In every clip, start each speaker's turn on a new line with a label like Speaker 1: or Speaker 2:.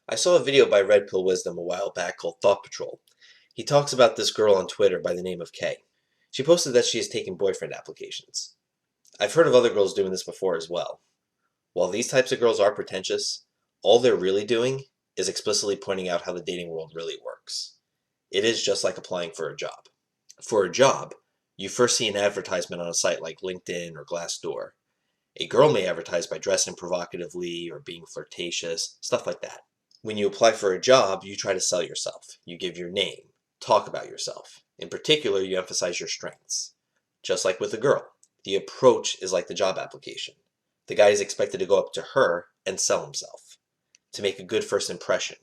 Speaker 1: I saw a video by Red Pill Wisdom a while back called Thought Patrol. He talks about this girl on Twitter by the name of Kay. She posted that she is taking boyfriend applications. I've heard of other girls doing this before as well. While these types of girls are pretentious, all they're really doing is explicitly pointing out how the dating world really works. It is just like applying for a job. For a job, you first see an advertisement on a site like LinkedIn or Glassdoor. A girl may advertise by dressing provocatively or being flirtatious, stuff like that. When you apply for a job, you try to sell yourself. You give your name, talk about yourself. In particular, you emphasize your strengths. Just like with a girl, the approach is like the job application. The guy is expected to go up to her and sell himself, to make a good first impression,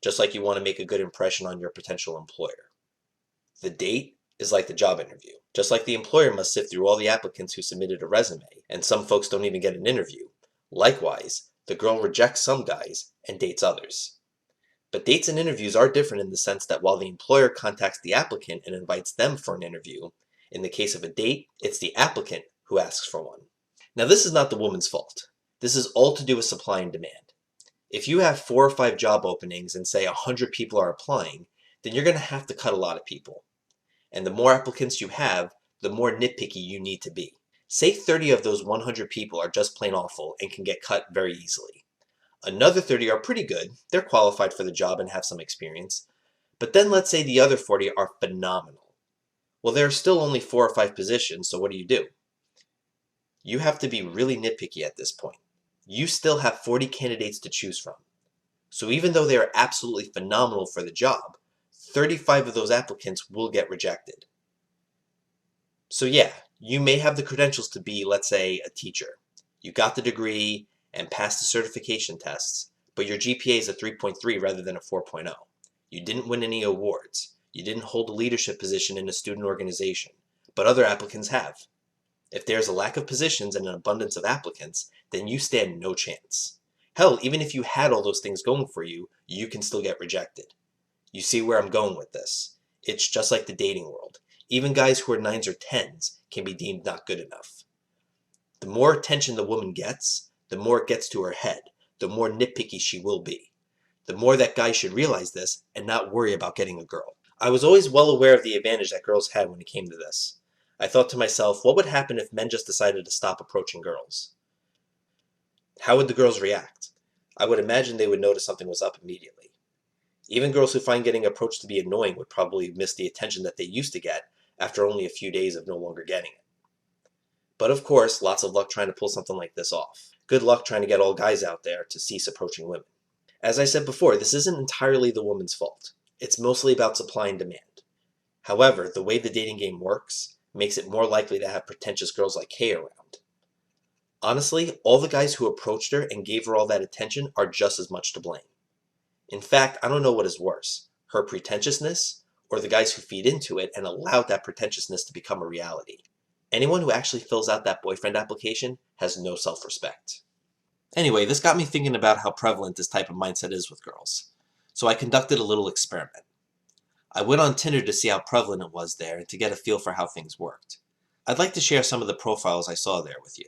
Speaker 1: just like you want to make a good impression on your potential employer. The date is like the job interview. Just like the employer must sift through all the applicants who submitted a resume, and some folks don't even get an interview. Likewise, the girl rejects some guys and dates others. But dates and interviews are different in the sense that while the employer contacts the applicant and invites them for an interview, in the case of a date, it's the applicant who asks for one. Now, this is not the woman's fault. This is all to do with supply and demand. If you have 4 or 5 job openings and say 100 people are applying, then you're going to have to cut a lot of people. And the more applicants you have, the more nitpicky you need to be. Say 30 of those 100 people are just plain awful and can get cut very easily. Another 30 are pretty good, they're qualified for the job and have some experience. But then let's say the other 40 are phenomenal. Well, there are still only 4 or 5 positions, so what do? You have to be really nitpicky at this point. You still have 40 candidates to choose from. So even though they are absolutely phenomenal for the job, 35 of those applicants will get rejected. So yeah, you may have the credentials to be, let's say, a teacher. You got the degree and passed the certification tests, but your GPA is a 3.3 rather than a 4.0. You didn't win any awards. You didn't hold a leadership position in a student organization, but other applicants have. If there's a lack of positions and an abundance of applicants, then you stand no chance. Hell, even if you had all those things going for you, you can still get rejected. You see where I'm going with this. It's just like the dating world. Even guys who are 9s or 10s can be deemed not good enough. The more attention the woman gets, the more it gets to her head, the more nitpicky she will be. The more that guys should realize this and not worry about getting a girl. I was always well aware of the advantage that girls had when it came to this. I thought to myself, what would happen if men just decided to stop approaching girls? How would the girls react? I would imagine they would notice something was up immediately. Even girls who find getting approached to be annoying would probably miss the attention that they used to get after only a few days of no longer getting it. But of course, lots of luck trying to pull something like this off. Good luck trying to get all guys out there to cease approaching women. As I said before, this isn't entirely the woman's fault. It's mostly about supply and demand. However, the way the dating game works makes it more likely to have pretentious girls like Kay around. Honestly, all the guys who approached her and gave her all that attention are just as much to blame. In fact, I don't know what is worse, her pretentiousness or the guys who feed into it and allowed that pretentiousness to become a reality. Anyone who actually fills out that boyfriend application has no self-respect. Anyway, this got me thinking about how prevalent this type of mindset is with girls. So I conducted a little experiment. I went on Tinder to see how prevalent it was there and to get a feel for how things worked. I'd like to share some of the profiles I saw there with you.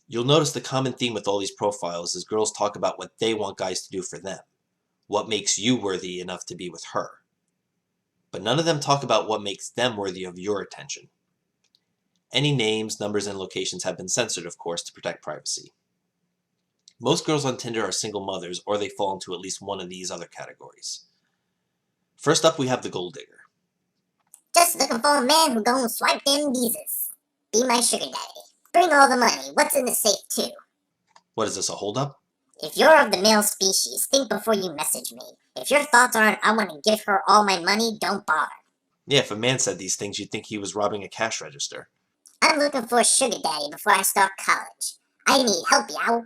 Speaker 1: You'll notice the common theme with all these profiles is girls talk about what they want guys to do for them. What makes you worthy enough to be with her. But none of them talk about what makes them worthy of your attention. Any names, numbers, and locations have been censored, of course, to protect privacy. Most girls on Tinder are single mothers, or they fall into at least one of these other categories. First up, we have the gold digger.
Speaker 2: Just looking for a man who gon' swipe them visas. Be my sugar daddy. Bring all the money. What's in the safe, too?
Speaker 1: What is this, a holdup?
Speaker 2: If you're of the male species, think before you message me. If your thoughts aren't, I want to give her all my money, don't bother.
Speaker 1: Yeah, if a man said these things, you'd think he was robbing a cash register.
Speaker 2: I'm looking for a sugar daddy before I start college. I need help, yow.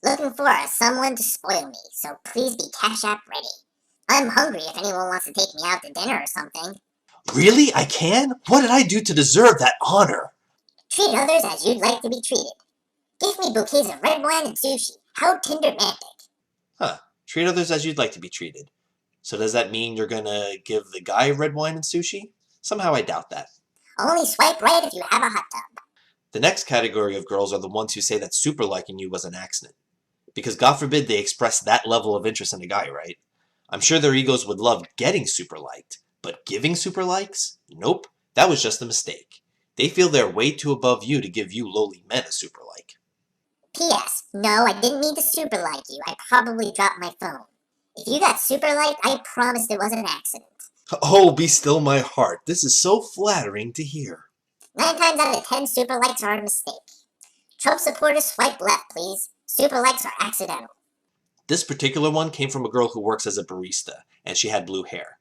Speaker 2: Looking for someone to spoil me, so please be Cash App ready. I'm hungry if anyone wants to take me out to dinner or something.
Speaker 1: Really? I can? What did I do to deserve that honor?
Speaker 2: Treat others as you'd like to be treated. Give me bouquets of red wine and sushi. How Tinder-mantic.
Speaker 1: Huh. Treat others as you'd like to be treated. So does that mean you're gonna give the guy red wine and sushi? Somehow I doubt that.
Speaker 2: Only swipe right if you have a hot tub.
Speaker 1: The next category of girls are the ones who say that super liking you was an accident. Because God forbid they express that level of interest in a guy, right? I'm sure their egos would love getting super liked, but giving super likes? Nope, that was just a mistake. They feel they're way too above you to give you lowly men a super like.
Speaker 2: P.S. No, I didn't mean to super like you. I probably dropped my phone. If you got super liked, I promised it wasn't an accident.
Speaker 1: Oh, be still my heart. This is so flattering to hear.
Speaker 2: 9 times out of 10, super likes are a mistake. Trump supporters swipe left, please. Super likes are accidental.
Speaker 1: This particular one came from a girl who works as a barista, and she had blue hair.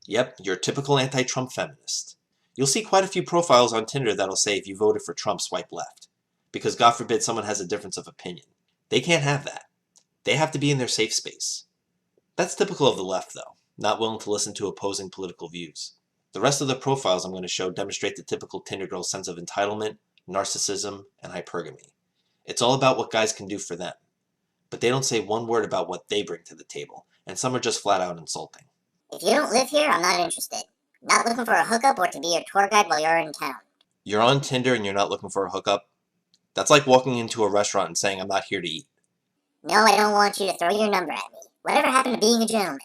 Speaker 1: Yep, your typical anti-Trump feminist. You'll see quite a few profiles on Tinder that'll say if you voted for Trump, swipe left. Because God forbid someone has a difference of opinion. They can't have that. They have to be in their safe space. That's typical of the left, though, not willing to listen to opposing political views. The rest of the profiles I'm going to show demonstrate the typical Tinder girl's sense of entitlement, narcissism, and hypergamy. It's all about what guys can do for them. But they don't say one word about what they bring to the table, and some are just flat out insulting.
Speaker 2: If you don't live here, I'm not interested. Not looking for a hookup or to be your tour guide while you're in town.
Speaker 1: You're on Tinder and you're not looking for a hookup? That's like walking into a restaurant and saying, I'm not here to eat.
Speaker 2: No, I don't want you to throw your number at me. Whatever happened to being a gentleman?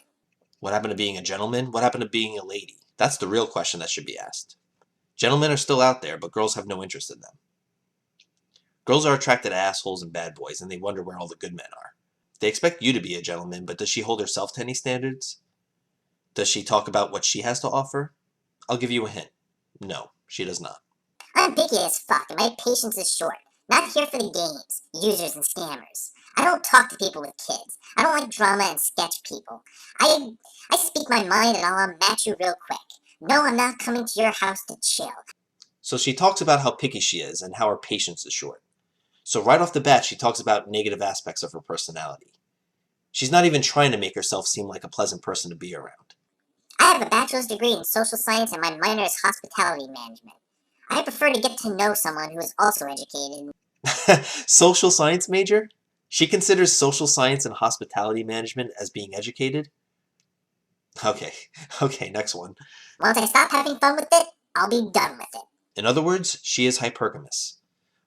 Speaker 1: What happened to being a gentleman? What happened to being a lady? That's the real question that should be asked. Gentlemen are still out there, but girls have no interest in them. Girls are attracted to assholes and bad boys, and they wonder where all the good men are. They expect you to be a gentleman, but does she hold herself to any standards? Does she talk about what she has to offer? I'll give you a hint. No, she does not.
Speaker 2: I'm picky as fuck, and my patience is short. Not here for the games, users and scammers. I don't talk to people with kids. I don't like drama and sketch people. I speak my mind and I'll unmatch you real quick. No, I'm not coming to your house to chill.
Speaker 1: So she talks about how picky she is and how her patience is short. So right off the bat, she talks about negative aspects of her personality. She's not even trying to make herself seem like a pleasant person to be around.
Speaker 2: I have a bachelor's degree in social science and my minor is hospitality management. I prefer to get to know someone who is also educated.
Speaker 1: Social science major? She considers social science and hospitality management as being educated? Okay, next one.
Speaker 2: Once I stop having fun with it, I'll be done with it.
Speaker 1: In other words, she is hypergamous.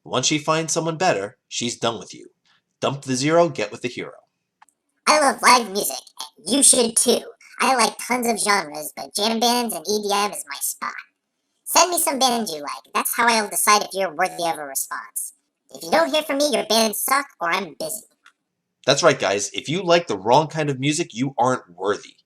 Speaker 1: Once she finds someone better, she's done with you. Dump the zero, get with the hero.
Speaker 2: I love live music. You should too. I like tons of genres, but jam bands and EDM is my spot. Send me some bands you like. That's how I'll decide if you're worthy of a response. If you don't hear from me, your bands suck or I'm busy.
Speaker 1: That's right, guys. If you like the wrong kind of music, you aren't worthy.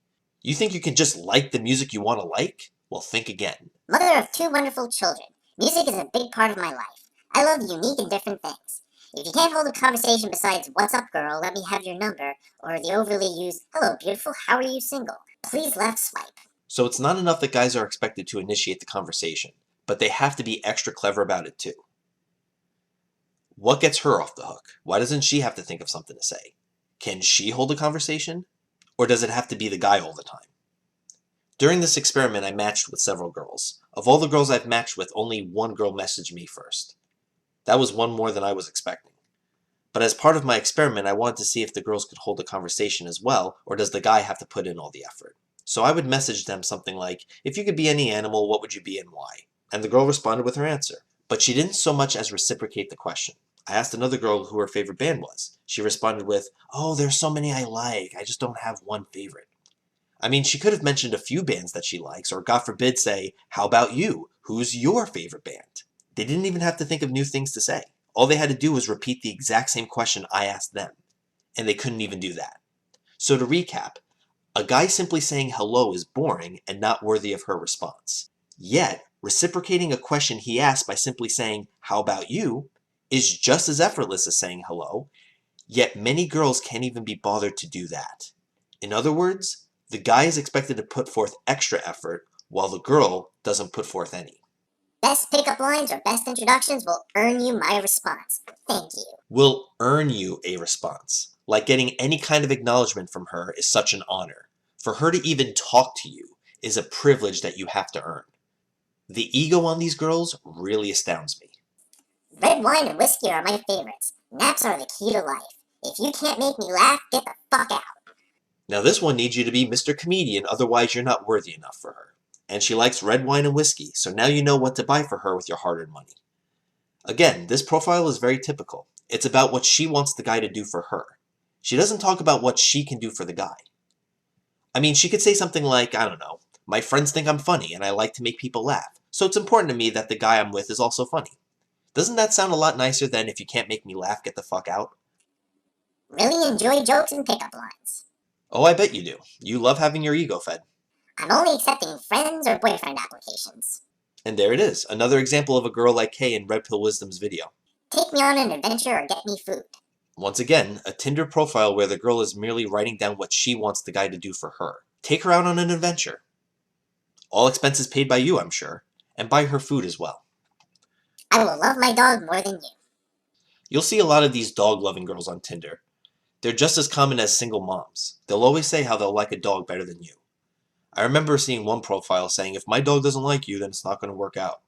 Speaker 1: You think you can just like the music you want to like? Well, think again.
Speaker 2: Mother of 2 wonderful children. Music is a big part of my life. I love unique and different things. If you can't hold a conversation besides, what's up girl, let me have your number, or the overly used, hello beautiful, how are you single? Please left swipe.
Speaker 1: So it's not enough that guys are expected to initiate the conversation, but they have to be extra clever about it too. What gets her off the hook? Why doesn't she have to think of something to say? Can she hold a conversation? Or does it have to be the guy all the time? During this experiment, I matched with several girls. Of all the girls I've matched with, only one girl messaged me first. That was one more than I was expecting. But as part of my experiment, I wanted to see if the girls could hold a conversation as well, or does the guy have to put in all the effort? So I would message them something like, if you could be any animal, what would you be and why? And the girl responded with her answer. But she didn't so much as reciprocate the question. I asked another girl who her favorite band was. She responded with, oh, there's so many I like, I just don't have one favorite. I mean, she could have mentioned a few bands that she likes, or God forbid say, how about you? Who's your favorite band? They didn't even have to think of new things to say. All they had to do was repeat the exact same question I asked them. And they couldn't even do that. So to recap, a guy simply saying hello is boring and not worthy of her response. Yet, reciprocating a question he asked by simply saying, how about you, is just as effortless as saying hello, yet many girls can't even be bothered to do that. In other words, the guy is expected to put forth extra effort, while the girl doesn't put forth any.
Speaker 2: Best pickup lines or best introductions will earn you my response. Thank you.
Speaker 1: Will earn you a response. Like getting any kind of acknowledgement from her is such an honor. For her to even talk to you is a privilege that you have to earn. The ego on these girls really astounds me.
Speaker 2: Red wine and whiskey are my favorites. Naps are the key to life. If you can't make me laugh, get the fuck out.
Speaker 1: Now this one needs you to be Mr. Comedian, otherwise you're not worthy enough for her. And she likes red wine and whiskey, so now you know what to buy for her with your hard-earned money. Again, this profile is very typical. It's about what she wants the guy to do for her. She doesn't talk about what she can do for the guy. I mean, she could say something like, I don't know, my friends think I'm funny and I like to make people laugh, so it's important to me that the guy I'm with is also funny. Doesn't that sound a lot nicer than if you can't make me laugh, get the fuck out?
Speaker 2: Really enjoy jokes and pickup lines.
Speaker 1: Oh, I bet you do. You love having your ego fed.
Speaker 2: I'm only accepting friends or boyfriend applications.
Speaker 1: And there it is, another example of a girl like Kay in Red Pill Wisdom's video.
Speaker 2: Take me on an adventure or get me food.
Speaker 1: Once again, a Tinder profile where the girl is merely writing down what she wants the guy to do for her. Take her out on an adventure. All expenses paid by you, I'm sure, and buy her food as well.
Speaker 2: I will love my dog more than you.
Speaker 1: You'll see a lot of these dog-loving girls on Tinder. They're just as common as single moms. They'll always say how they'll like a dog better than you. I remember seeing one profile saying, if my dog doesn't like you, then it's not going to work out.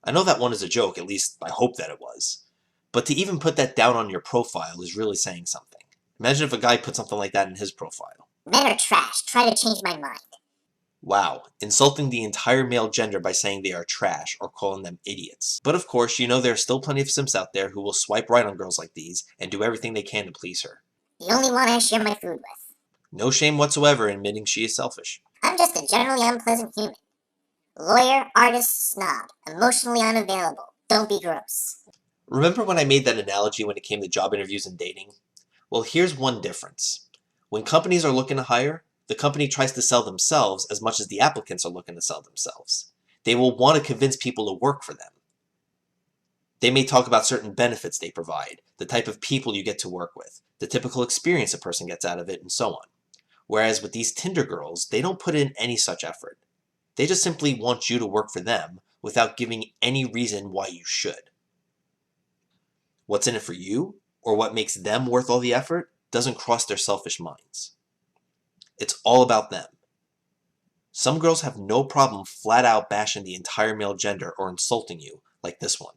Speaker 1: I know that one is a joke, at least I hope that it was. But to even put that down on your profile is really saying something. Imagine if a guy put something like that in his profile.
Speaker 2: Men are trash. Try to change my mind.
Speaker 1: Wow, insulting the entire male gender by saying they are trash or calling them idiots. But of course, you know there are still plenty of simps out there who will swipe right on girls like these and do everything they can to please her.
Speaker 2: The only one I share my food with.
Speaker 1: No shame whatsoever in admitting she is selfish.
Speaker 2: I'm just a generally unpleasant human. Lawyer, artist, snob, emotionally unavailable. Don't be gross.
Speaker 1: Remember when I made that analogy when it came to job interviews and dating? Well, here's one difference. When companies are looking to hire, the company tries to sell themselves as much as the applicants are looking to sell themselves. They will want to convince people to work for them. They may talk about certain benefits they provide, the type of people you get to work with, the typical experience a person gets out of it, and so on. Whereas with these Tinder girls, they don't put in any such effort. They just simply want you to work for them without giving any reason why you should. What's in it for you, or what makes them worth all the effort, doesn't cross their selfish minds. It's all about them. Some girls have no problem flat out bashing the entire male gender or insulting you, like this one.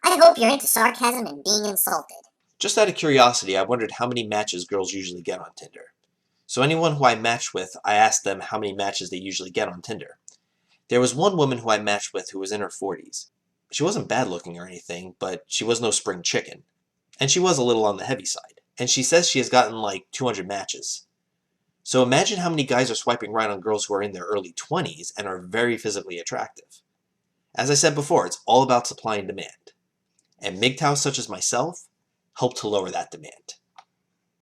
Speaker 2: I hope you're into sarcasm and being insulted.
Speaker 1: Just out of curiosity, I wondered how many matches girls usually get on Tinder. So anyone who I matched with, I asked them how many matches they usually get on Tinder. There was one woman who I matched with who was in her 40s. She wasn't bad looking or anything, but she was no spring chicken. And she was a little on the heavy side. And she says she has gotten like 200 matches. So imagine how many guys are swiping right on girls who are in their early 20s and are very physically attractive. As I said before, it's all about supply and demand. And MGTOWs such as myself help to lower that demand.